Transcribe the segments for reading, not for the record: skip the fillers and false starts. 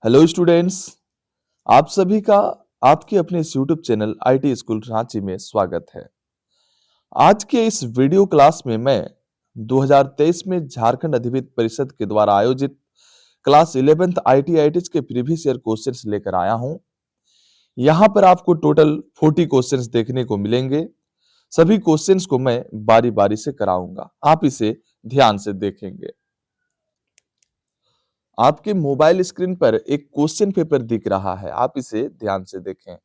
Hello students, आप सभी का आपके अपने इस YouTube channel IT school Ranchi में स्वागत है। आज के इस वीडियो क्लास में मैं 2023 में झारखंड अधिविद्य परिषद के द्वारा आयोजित क्लास 11th आईटीआईटीज के प्रीवियस ईयर क्वेश्चंस लेकर आया हूं। यहां पर आपको टोटल 40 क्वेश्चंस देखने को मिलेंगे। सभी क्वेश्चंस को मैं बारी बारी से कराऊंगा, आप इसे ध्यान से देखेंगे। आपके मोबाइल स्क्रीन पर एक क्वेश्चन पेपर दिख रहा है, आप इसे ध्यान से देखें।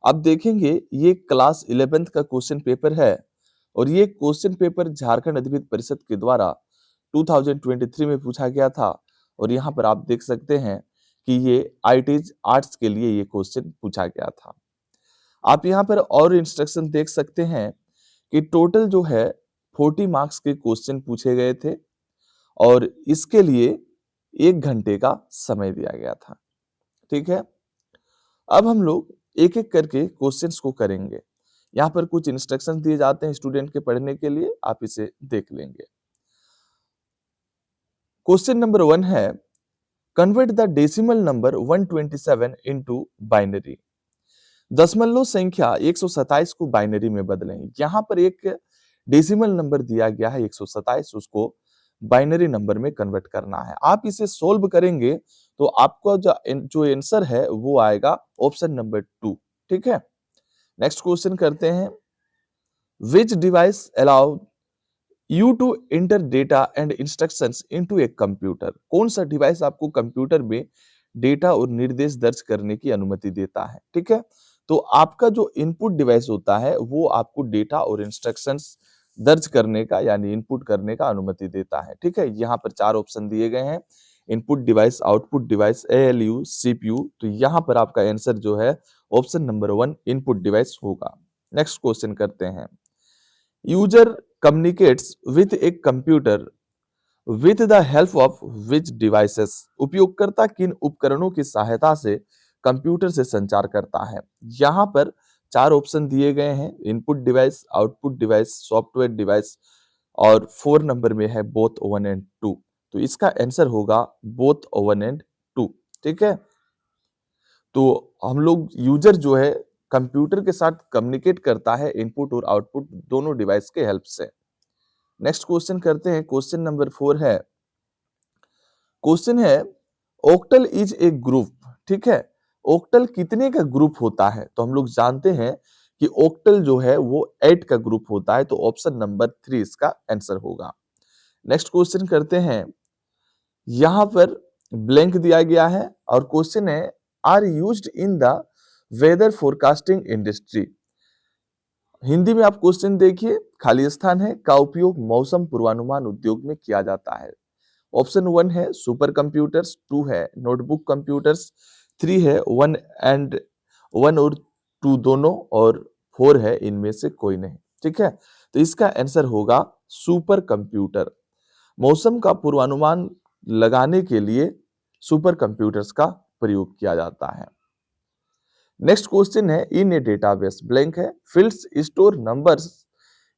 अब देखेंगे ये क्लास 11th का क्वेश्चन पेपर है और ये क्वेश्चन पेपर झारखंड अधिविद्य परिषद के द्वारा 2023 में पूछा गया था और यहाँ पर आप देख सकते हैं कि ये आईटीज आर्ट्स के लिए ये क्वेश्चन पूछा गया था। आप यहाँ पर और इंस्ट्रक्शन देख सकते हैं कि टोटल जो है 40 मार्क्स के क्वेश्चन पूछे गए थे और इसके लिए 1 घंटे का समय दिया गया था। ठीक है, अब हम लोग एक एक करके क्वेश्चंस को करेंगे। यहाँ पर कुछ इंस्ट्रक्शंस दिए जाते हैं स्टूडेंट के पढ़ने के लिए, आप इसे देख लेंगे। क्वेश्चन नंबर 1 है, convert the decimal number 127 into binary. दशमलव संख्या 127 को बाइनरी में बदलें। यहाँ पर एक डेसिमल नंबर दिया गया है 127, उसको बाइनरी नंबर में कन्वर्ट करना है। आप इसे सोल्व करेंगे तो आपका जो आंसर है वो आएगा ऑप्शन नंबर 2। ठीक है, नेक्स्ट क्वेश्चन करते हैं। Which device allow you to enter data and instructions into a computer. कौन सा डिवाइस आपको कंप्यूटर में डेटा और निर्देश दर्ज करने की अनुमति देता है। ठीक है, तो आपका जो इनपुट डिवाइस होता है वो आपको डेटा और इंस्ट्रक्शंस दर्ज करने का यानी इनपुट करने का अनुमति देता है। ठीक है, यहाँ पर 4 ऑप्शन दिए गए हैं, input device, output device, ALU, CPU. तो यहाँ पर आपका आंसर जो है ऑप्शन नंबर 1 इनपुट डिवाइस होगा। नेक्स्ट क्वेश्चन करते हैं। User communicates with a computer with the help of which devices. उपयोगकर्ता किन उपकरणों की सहायता से कंप्यूटर से संचार करता है। यहाँ पर 4 ऑप्शन दिए गए हैं, input device, output device, software device और 4 नंबर में है बोथ 1 एंड 2। तो इसका आंसर होगा बोथ 1 एंड 2। ठीक है, तो हम लोग यूजर जो है कंप्यूटर के साथ कम्युनिकेट करता है इनपुट और आउटपुट दोनों डिवाइस के हेल्प से। नेक्स्ट क्वेश्चन करते हैं, क्वेश्चन नंबर 4 है। क्वेश्चन है, ओक्टल इज ए ग्रुप। ठीक है, ओक्टल कितने का ग्रुप होता है। तो हम लोग जानते हैं कि ओक्टल जो है वो 8 का ग्रुप होता है, तो ऑप्शन नंबर 3 इसका आंसर होगा। नेक्स्ट क्वेश्चन करते हैं। यहां पर ब्लैंक दिया गया है और क्वेश्चन है, are used in the weather forecasting industry. Hindi में आप क्वेश्चन देखिए, खाली स्थान है, का उपयोग मौसम पूर्वानुमान उद्योग में किया जाता है। ऑप्शन 1 है सुपर कंप्यूटर्स, 2 है नोटबुक कंप्यूटर्स, 3 है 1 और 2 दोनों और 4 है इनमें से कोई नहीं। ठीक है, तो इसका आंसर होगा सुपर कंप्यूटर। मौसम का पूर्वानुमान लगाने के लिए सुपर कंप्यूटर्स का प्रयोग किया जाता है। नेक्स्ट क्वेश्चन है, इन ए डेटाबेस ब्लैंक है, fields store numbers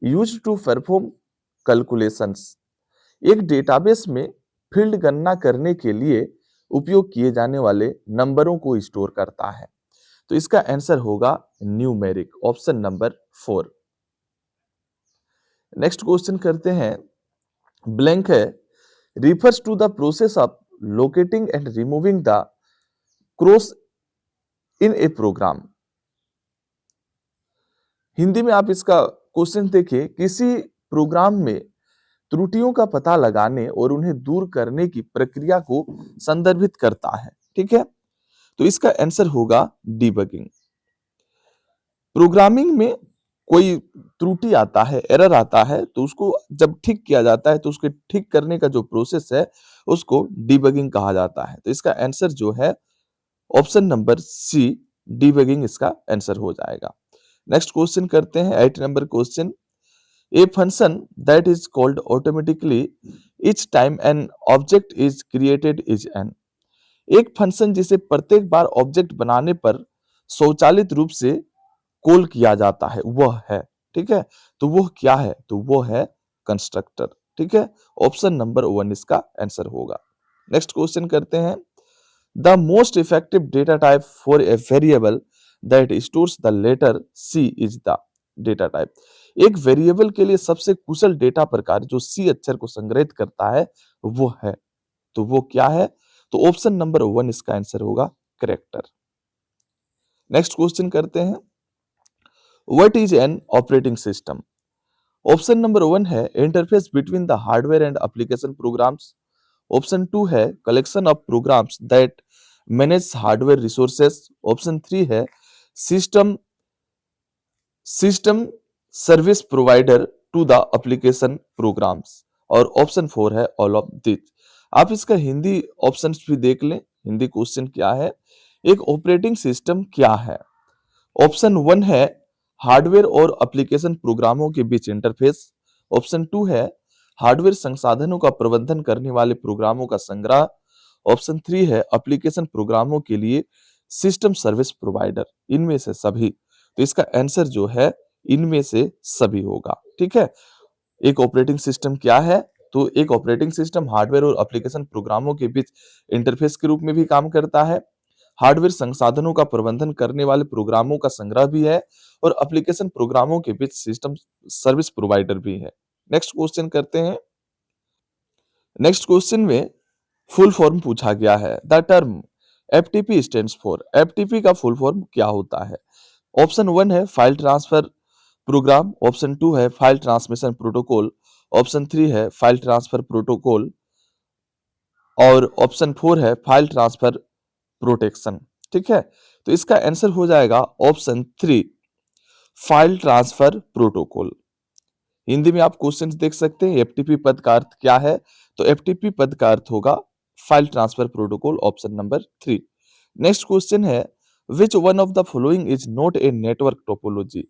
used to perform calculations. एक डेटाबेस में फील्ड गणना करने के लिए उपयोग किए जाने वाले नंबरों को स्टोर करता है। तो इसका आंसर होगा numeric, option number 4। Next question करते हैं, ब्लैंक है, refers to the process of locating and removing the cross in a program. Hindi में आप इसका क्वेश्चन देखिए, किसी प्रोग्राम में त्रुटियों का पता लगाने और उन्हें दूर करने की प्रक्रिया को संदर्भित करता है। ठीक है, तो इसका आंसर होगा डीबगिंग। प्रोग्रामिंग में कोई त्रुटि आता है, एरर आता है, तो उसको जब ठीक किया जाता है तो उसके ठीक करने का जो प्रोसेस है उसको डीबगिंग कहा जाता है। तो इसका आंसर जो है ऑप्शन नंबर सी, डीबगिंग इसका आंसर हो जाएगा। नेक्स्ट क्वेश्चन करते हैं, 8 number question. A function that is called automatically each time an object is created is an। एक फंक्शन जिसे प्रत्येक बार ऑब्जेक्ट बनाने पर स्वचालित रूप से कॉल किया जाता है वह है। ठीक है, तो वह क्या है, तो वो है कंस्ट्रक्टर। ठीक है, ऑप्शन नंबर 1 इसका आंसर होगा। नेक्स्ट क्वेश्चन करते हैं, The most effective data type for a variable that stores the letter C is the data type. एक वेरिएबल के लिए सबसे कुशल डेटा प्रकार जो सी अक्षर को संग्रहित करता है वो है, तो वो क्या है? तो ऑप्शन नंबर 1 इसका आंसर होगा कैरेक्टर। नेक्स्ट क्वेश्चन करते हैं, what is an operating system? Option number 1 है interface between the hardware and application programs. Option 2 है collection of programs that manage hardware resources. Option 3 है system system service provider to the application programs. और option 4 है all of this. आप इसका Hindi options भी देख लें। हिंदी क्वेश्चन क्या है, एक ऑपरेटिंग सिस्टम क्या है? ऑप्शन 1 है हार्डवेयर और एप्लीकेशन प्रोग्रामों के बीच इंटरफेस। ऑप्शन 2 है हार्डवेयर संसाधनों का प्रबंधन करने वाले प्रोग्रामों का संग्रह। ऑप्शन 3 है एप्लीकेशन प्रोग्रामों के लिए सिस्टम सर्विस प्रोवाइडर। इनमें से सभी, तो इसका आंसर जो है इनमें से सभी होगा। ठीक है, एक ऑपरेटिंग सिस्टम क्या है? तो एक ऑपरेटिंग सिस्टम हार्डवेयर और एप्लीकेशन प्रोग्रामों के बीच इंटरफेस के रूप में भी काम करता है, हार्डवेयर संसाधनों का प्रबंधन करने वाले प्रोग्रामों का संग्रह भी है और एप्लीकेशन प्रोग्रामों के बीच सिस्टम सर्विस प्रोवाइडर भी है। नेक्स्ट क्वेश्चन करते हैं। नेक्स्ट क्वेश्चन में फुल फॉर्म पूछा गया है। The term FTP stands for. FTP का फुल फॉर्म क्या होता है? ऑप्शन 1 है फाइल ट्रांसफर प्रोग्राम। ऑप्शन 2 है फाइल ट्रांसमिशन प्रोटोकॉल। ऑप्शन 3 है फाइल ट्रांसफर प्रोटोकॉल और ऑप्शन 4 है फाइल ट्रांसफर प्रोटेक्शन। ठीक है, तो इसका आंसर हो जाएगा option 3 file transfer protocol. Hindi में आप क्वेश्चन देख सकते हैं, एफटीपी पद का अर्थ क्या है? तो एफटीपी पद का अर्थ होगा file transfer protocol, option number 3। Next question है, which one of the following is not a network topology?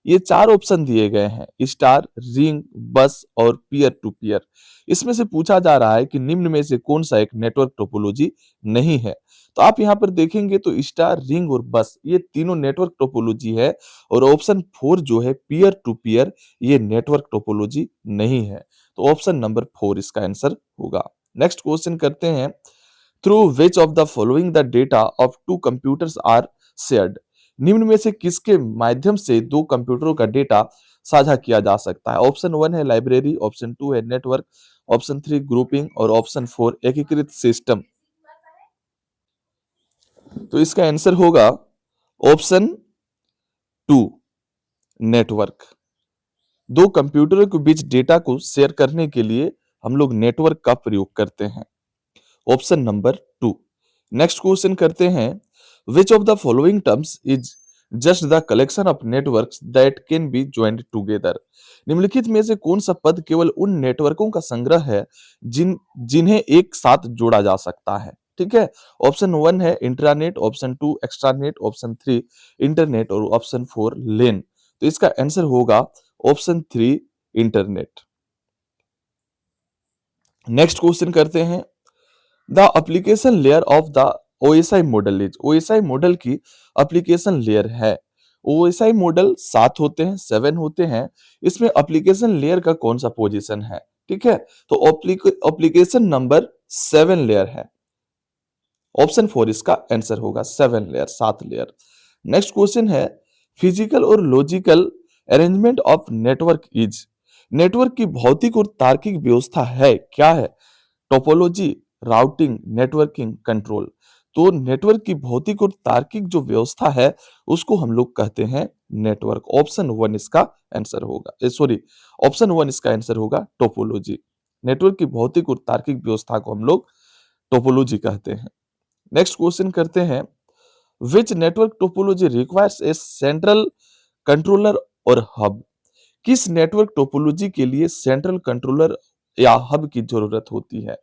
ये 4 ऑप्शन दिए गए हैं, स्टार, रिंग, बस और पीयर टू पीयर। इसमें से पूछा जा रहा है कि निम्न में से कौन सा एक नेटवर्क टोपोलॉजी नहीं है? तो आप यहाँ पर देखेंगे तो स्टार, रिंग और बस ये तीनों नेटवर्क टोपोलॉजी है और ऑप्शन 4 जो है पीयर टू पीयर ये नेटवर्क टोपोलॉजी नहीं है। तो ऑप्शन नंबर 4 इसका आंसर होगा। नेक्स्ट क्वेश्चन करते हैं, through which of the following the data of two computers are shared? निम्न में से किसके माध्यम से दो कंप्यूटरों का डेटा साझा किया जा सकता है? ऑप्शन 1 है लाइब्रेरी, ऑप्शन 2 है नेटवर्क, ऑप्शन 3 ग्रुपिंग और ऑप्शन 4 एकीकृत सिस्टम। तो इसका आंसर होगा ऑप्शन 2 नेटवर्क। दो कंप्यूटरों के बीच डेटा को शेयर करने के लिए हम लोग नेटवर्क का प्रयोग करते हैं, ऑप्शन नंबर 2। नेक्स्ट क्वेश्चन करते हैं, which of the following terms is just the collection of networks that can be joined together? निम्नलिखित में से कौन सा पद केवल उन नेटवर्कों का संग्रह है जिन्हें एक साथ जोड़ा जा सकता है? ठीक है, ऑप्शन 1 है intranet, option 2 extranet, option 3 internet और ऑप्शन 4 लेन। तो इसका आंसर होगा ऑप्शन 3 इंटरनेट। नेक्स्ट क्वेश्चन करते हैं, the application layer of the OSI model is. OSI model की एप्लीकेशन लेयर है। ओएसआई मॉडल 7 होते हैं, 7 होते हैं। इसमें एप्लीकेशन लेयर का कौन सा पोजीशन है? ठीक है, तो एप्लीकेशन नंबर 7 लेयर है। ऑप्शन 4 इसका आंसर होगा 7 लेयर, 7 लेयर। नेक्स्ट क्वेश्चन है, फिजिकल और logical arrangement of network is. Network की भौतिक और तार्किक व्यवस्था है क्या है? Topology, routing, networking, control. तो नेटवर्क की भौतिक और तार्किक जो व्यवस्था है उसको हम लोग कहते हैं नेटवर्क। ऑप्शन 1 इसका आंसर होगा, सॉरी, ऑप्शन 1 इसका आंसर होगा टोपोलॉजी। नेटवर्क की भौतिक और तार्किक व्यवस्था को हम लोग टोपोलॉजी कहते हैं। नेक्स्ट क्वेश्चन करते हैं, which network topology requires a central controller और हब? किस नेटवर्क टोपोलॉजी के लिए सेंट्रल कंट्रोलर या हब की जरूरत होती है?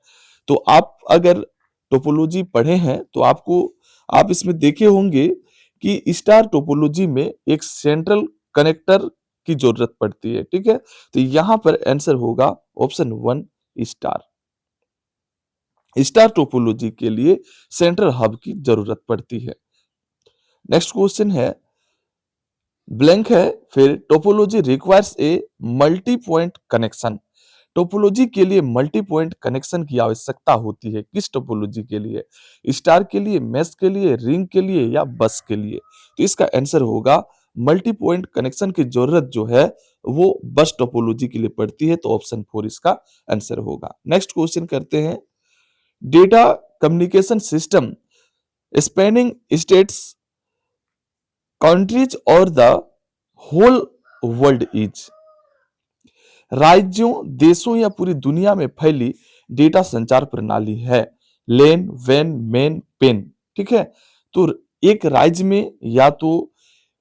तो आप अगर टोपोलॉजी पढ़े हैं तो आप इसमें देखे होंगे कि स्टार टोपोलॉजी में एक सेंट्रल कनेक्टर की जरूरत पड़ती है। ठीक है, तो यहां पर आंसर होगा ऑप्शन 1 स्टार। स्टार टोपोलॉजी के लिए सेंट्रल हब की जरूरत पड़ती है। नेक्स्ट क्वेश्चन है, ब्लैंक है, फिर topology requires a multi point connection. Topology के लिए मल्टी पॉइंट कनेक्शन की आवश्यकता होती है। किस टोपोलॉजी के लिए? स्टार के लिए, मेश के लिए, रिंग के लिए या बस के लिए? तो इसका आंसर होगा मल्टी पॉइंट कनेक्शन की जरूरत जो है वो बस टोपोलॉजी के लिए पड़ती है, तो ऑप्शन 4 इसका आंसर होगा। नेक्स्ट क्वेश्चन करते हैं, data communication system spanning states, countries और द होल वर्ल्ड इज, राज्यों, देशों या पूरी दुनिया में फैली डेटा संचार प्रणाली है। लेन, वेन, मेन, पेन। ठीक है, तो एक राज्य में या तो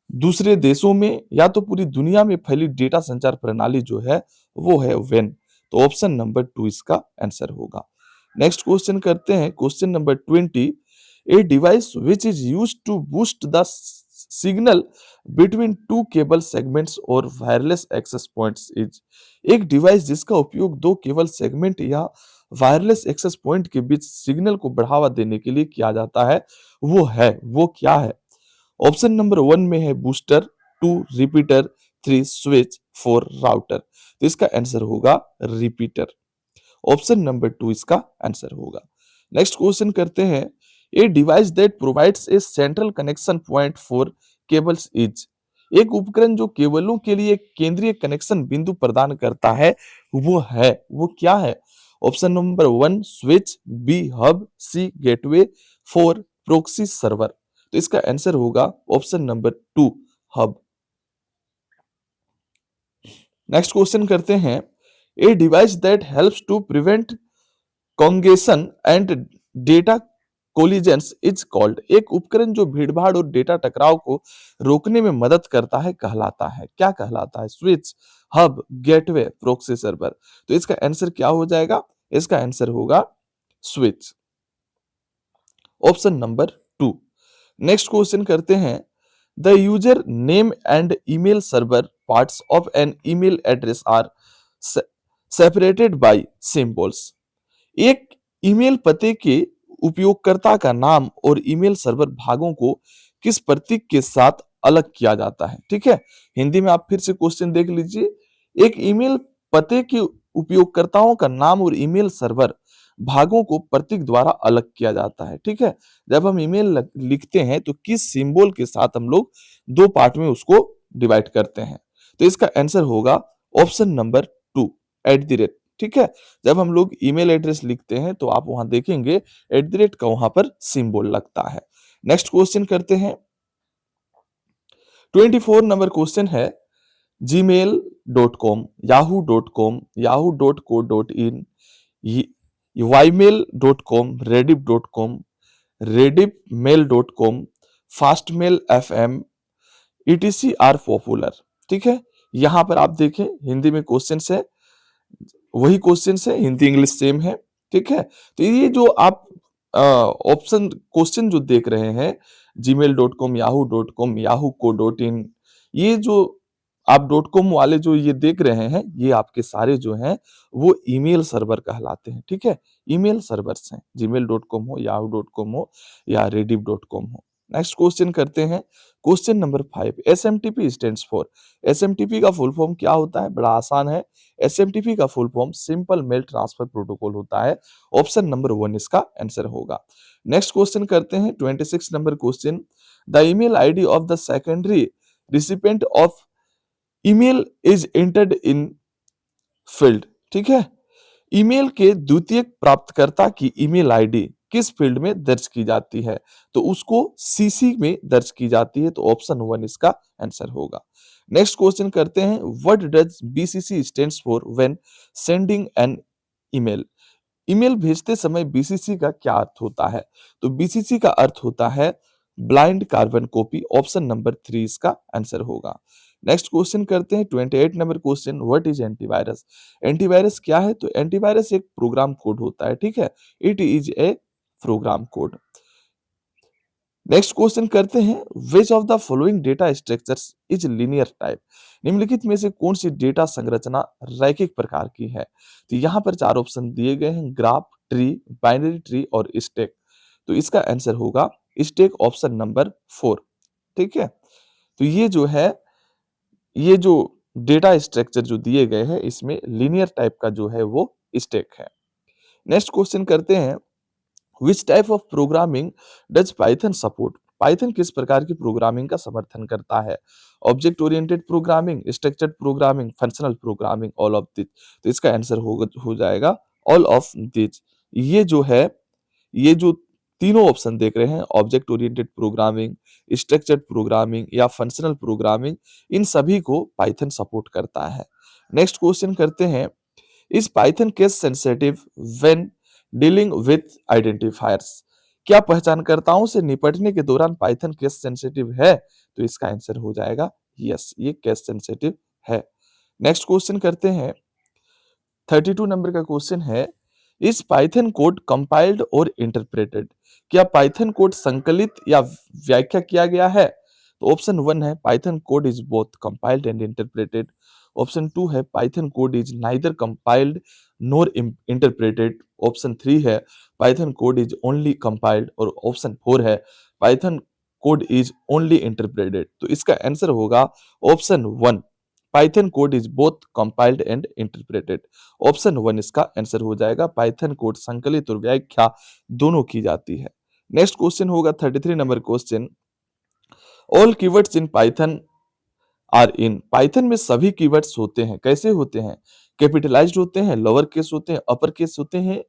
दूसरे देशों में या तो पूरी दुनिया में फैली डेटा संचार प्रणाली जो है वो है वेन। तो ऑप्शन नंबर 2 इसका आंसर होगा। नेक्स्ट क्वेश्चन करते हैं, question number 20, a device which is used to boost the signal between two cable segments और वायरलेस एक्सेस पॉइंट्स इज, एक डिवाइस जिसका उपयोग दो केबल सेगमेंट या वायरलेस एक्सेस पॉइंट के बीच सिग्नल को बढ़ावा देने के लिए किया जाता है, वो क्या है? ऑप्शन नंबर 1 में है बूस्टर, 2 रिपीटर, 3 स्विच, 4 राउटर। तो इसका आंसर होगा रिपीटर। ऑप्शन नंबर 2 इसका आंसर होगा। नेक्स्ट क्वेश्चन करते हैं, a device that provides a central connection point for cables is, एक उपकरण जो केबलों के लिए एक केंद्रीय कनेक्शन बिंदु प्रदान करता है, वो क्या है? Option number 1 switch, B hub, C gateway, 4 proxy server. तो इसका आंसर होगा option number 2 hub. Next question करते हैं, a device that helps to prevent congestion and data collisions is called, एक उपकरण जो भीड़भाड़ और डेटा टकराव को रोकने में मदद करता है कहलाता है, क्या कहलाता है? Switch, hub, gateway, proxy server. तो इसका आंसर क्या हो जाएगा? इसका आंसर होगा switch. Option number 2। Next question करते हैं, the user name and email server parts of an email address are separated by symbols, एक ईमेल पते के उपयोगकर्ता का नाम और ईमेल सर्वर भागों को किस प्रतीक के साथ अलग किया जाता है? ठीक है, हिंदी में आप फिर से क्वेश्चन देख लीजिए, एक ईमेल पते के उपयोगकर्ताओं का नाम और ईमेल सर्वर भागों को प्रतीक द्वारा अलग किया जाता है। ठीक है, जब हम ईमेल लिखते हैं तो किस सिंबल के साथ हम लोग दो पार्ट में उसको डिवाइड करते हैं? तो इसका आंसर होगा option number 2 at the rate. ठीक है, जब हम लोग ईमेल एड्रेस लिखते हैं तो आप वहां देखेंगे एट द रेट का वहां पर सिंबल लगता है। नेक्स्ट क्वेश्चन करते हैं, 24 नंबर क्वेश्चन है, gmail.com, yahoo.com, yahoo.co.in, ymail.com, rediff.com, rediffmail.com, fastmail fm, etc are popular. ठीक है, यहां पर आप देखें हिंदी में क्वेश्चन है, वही क्वेश्चन है, हिंदी इंग्लिश सेम है। ठीक है, तो ये जो आप ऑप्शन क्वेश्चन जो देख रहे हैं, gmail.com, yahoo.com, yahoo.co.in, ये जो आप डॉट कॉम वाले जो ये देख रहे हैं, ये आपके सारे जो हैं वो ईमेल सर्वर कहलाते हैं। ठीक है, ईमेल सर्वर्स हैं, gmail.com हो, yahoo.com हो या rediff.com हो। नेक्स्ट क्वेश्चन करते हैं, question number 5, SMTP stands for, SMTP का फुल फॉर्म क्या होता है? बड़ा आसान है, एसएमटीपी का full form simple mail transfer protocol होता है। ऑप्शन नंबर 1 इसका आंसर होगा। नेक्स्ट क्वेश्चन करते हैं, 26 number question, the email ID of the secondary recipient of email is entered in field. ठीक है, ईमेल के द्वितीयक प्राप्तकर्ता की ईमेल आईडी किस फील्ड में दर्ज की जाती है? तो उसको सीसी में दर्ज की जाती है, तो ऑप्शन 1 इसका आंसर होगा। नेक्स्ट क्वेश्चन करते हैं, what does BCC stands for when sending an email, email भेजते समय बीसीसी का क्या अर्थ होता है? तो बीसीसी का अर्थ होता है blind carbon copy. Option number 3 इसका आंसर होगा। नेक्स्ट क्वेश्चन करते हैं, 28 number question, what is antivirus, antivirus क्या है? तो एंटीवायरस एक प्रोग्राम कोड होता है। ठीक है, it is a program code. Next question करते हैं, which of the following data structures is linear type, निम्नलिखित में से कौन सी डेटा संरचना रैखिक प्रकार की है? तो यहां पर 4 ऑप्शन दिए गए हैं, ग्राफ, ट्री, बाइनरी ट्री और स्टैक। तो इसका आंसर होगा स्टैक, ऑप्शन नंबर 4। ठीक है, तो ये जो है, ये जो डेटा स्ट्रक्चर जो दिए गए हैं इसमें लीनियर टाइप का जो है वो स्टैक है। नेक्स्ट क्वेश्चन करते हैं, which type of programming does Python support? Python किस प्रकार की प्रोग्रामिंग का समर्थन करता है? Object oriented programming, structured programming, functional programming, all of this. तो इसका आंसर हो जाएगा ऑल ऑफ दिस। ये जो है, ये जो तीनों ऑप्शन देख रहे हैं, object oriented programming, structured programming या फंक्शनल प्रोग्रामिंग, इन सभी को पाइथन सपोर्ट करता है। नेक्स्ट क्वेश्चन करते हैं, is Python case sensitive when dealing with identifiers? क्या पहचानकर्ताओं से निपटने के दौरान पाइथन केस सेंसिटिव है? तो इसका आंसर हो जाएगा यस, ये केस सेंसिटिव है। नेक्स्ट क्वेश्चन करते हैं, 32 नंबर का क्वेश्चन है, इज पाइथन कोड कंपाइल्ड और इंटरप्रेटेड? क्या पाइथन कोड संकलित या व्याख्या किया गया है? तो ऑप्शन 1 है, Python code is both compiled and interpreted. Option 2 है, Python code is neither compiled nor interpreted. Option 3 है, Python code is only compiled. और ऑप्शन 4 है, Python code is only interpreted. तो इसका आंसर होगा option 1, Python code is both compiled and interpreted. Option 1 इसका answer हो जाएगा, पाइथन कोड संकलित और व्याख्या दोनों की जाती है। नेक्स्ट क्वेश्चन होगा 33 number question, all keywords in Python are in? Python में सभी कीवर्ड्स होते हैं, कैसे होते हैं? कैपिटलाइज्ड होते हैं, लोअर केस होते हैं, अपर केस होते हैं,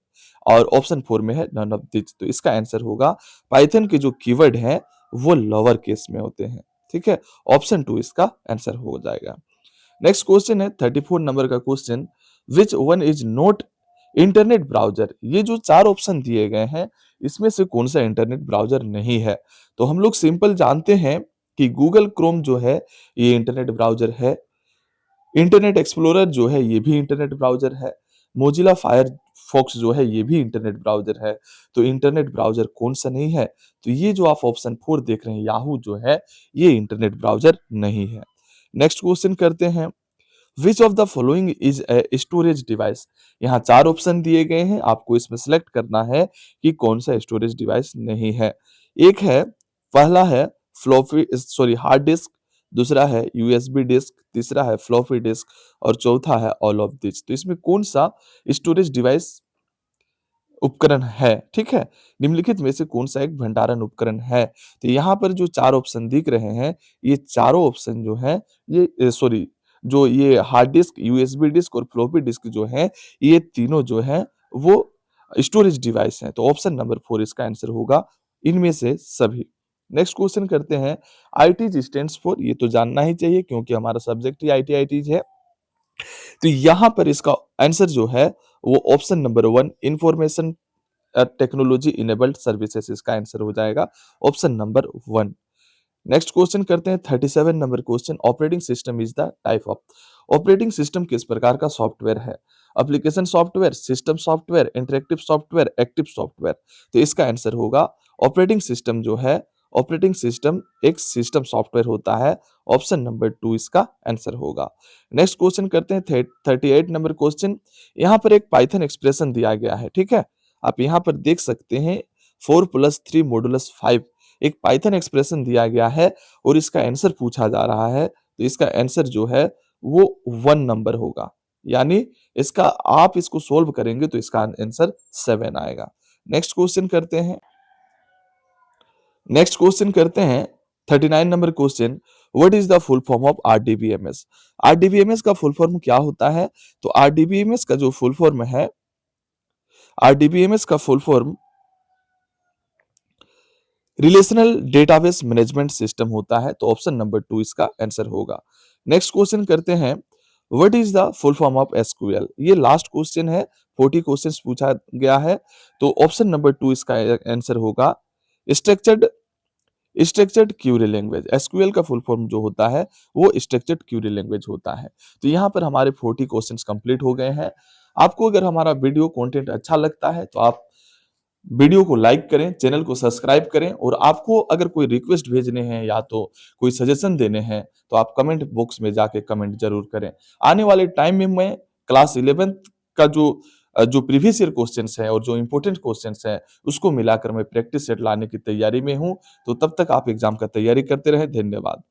और ऑप्शन 4 में है नन ऑफ दिस। तो इसका आंसर होगा, पाइथन के जो कीवर्ड हैं वो लोअर केस में होते हैं। ठीक है, ऑप्शन 2 इसका आंसर हो जाएगा। नेक्स्ट क्वेश्चन है 34 नंबर का question, which one is not internet browser? ये जो चार ऑप्शन दिए गए हैं इसमें से कौन सा इंटरनेट ब्राउजर नहीं है? तो हम लोग सिंपल जानते हैं कि गूगल क्रोम जो है ये इंटरनेट ब्राउजर है, इंटरनेट एक्सप्लोरर जो है ये भी इंटरनेट ब्राउजर है, मोजिला फायरफॉक्स जो है ये भी इंटरनेट ब्राउजर है। तो इंटरनेट ब्राउजर कौन सा नहीं है? तो ये जो आप ऑप्शन 4 देख रहे हैं याहू जो है ये इंटरनेट ब्राउजर नहीं है। नेक्स्ट क्वेश्चन करते हैं, which of the following is a storage device? यहाँ चार ऑप्शन दिए गए हैं, आपको इसमें सेलेक्ट करना है कि कौन सा स्टोरेज डिवाइस नहीं है। एक है, पहला है हार्ड डिस्क, दूसरा है यूएसबी डिस्क, तीसरा है फ्लॉपी डिस्क और चौथा है ऑल ऑफ दिस। तो इसमें कौन सा स्टोरेज डिवाइस उपकरण है? ठीक है, निम्नलिखित में से कौन सा एक भंडारण उपकरण है? तो यहाँ पर जो चार ऑप्शन दिख रहे हैं ये चारों ऑप्शन जो है ये जो ये हार्ड डिस्क, यूएसबी डिस्क और फ्लॉपी डिस्क जो है ये तीनों जो है वो स्टोरेज डिवाइस हैं। तो ऑप्शन नंबर 4 इसका आंसर होगा इनमें से सभी। नेक्स्ट क्वेश्चन करते हैं, आईटीज स्टैंड्स फॉर? ये तो जानना ही चाहिए क्योंकि हमारा सब्जेक्ट ही आईटीज है। तो यहाँ पर इसका आंसर जो है वो option number 1, information technology enabled services, इसका आंसर हो जाएगा ऑप्शन नंबर 1। नेक्स्ट क्वेश्चन करते हैं 37 number question, operating system is the type of? Operating system किस प्रकार का सॉफ्टवेयर है? Application software, system software, interactive software, active software. तो इसका आंसर होगा ऑपरेटिंग सिस्टम जो है, ऑपरेटिंग सिस्टम एक सिस्टम सॉफ्टवेयर होता है। ऑप्शन नंबर 2 इसका आंसर होगा। नेक्स्ट क्वेश्चन करते हैं 38 नंबर क्वेश्चन, यहाँ पर एक पाइथन एक्सप्रेशन दिया गया है। ठीक है, आप यहाँ पर देख सकते हैं 4 + 3 मॉडुलस 5 एक पाइथन एक्सप्रेशन दिया गया है और इसका आंसर पूछा जा रहा है। तो इसका आंसर जो है वो 1 नंबर होगा, यानी इसका आप इसको सोल्व करेंगे तो इसका आंसर 7 आएगा। नेक्स्ट क्वेश्चन करते हैं, 39 number question, what is the full form of RDBMS? RDBMS का फुल फॉर्म क्या होता है? तो आरडीबीएमएस का जो फुल फॉर्म है, आरडीबीएमएस का full form relational database management system होता है। तो ऑप्शन नंबर 2 इसका आंसर होगा। नेक्स्ट क्वेश्चन करते हैं, what is the full form of SQL? ये लास्ट क्वेश्चन है, 40 क्वेश्चंस पूछा गया है। तो ऑप्शन नंबर 2 इसका आंसर होगा structured structured Curie language. SQL का फुल फॉर्म जो होता है वो स्ट्रक्चर्ड क्यूरी लैंग्वेज होता है। तो यहाँ पर हमारे 40 क्वेश्चंस कंप्लीट हो गए हैं। आपको अगर हमारा वीडियो कंटेंट अच्छा लगता है तो आप वीडियो को लाइक करें, चैनल को सब्सक्राइब करें, और आपको अगर कोई रिक्वेस्ट भेजने हैं या तो कोई सजेशन देने हैं तो आप कमेंट बॉक्स में जाके कमेंट जरूर करें। आने वाले टाइम में मैं क्लास 11th का जो प्रीवियस ईयर क्वेश्चंस हैं और जो इंपॉर्टेंट क्वेश्चंस हैं उसको मिलाकर मैं प्रैक्टिस सेट लाने की तैयारी में हूं। तो तब तक आप एग्जाम का तैयारी करते रहें। धन्यवाद।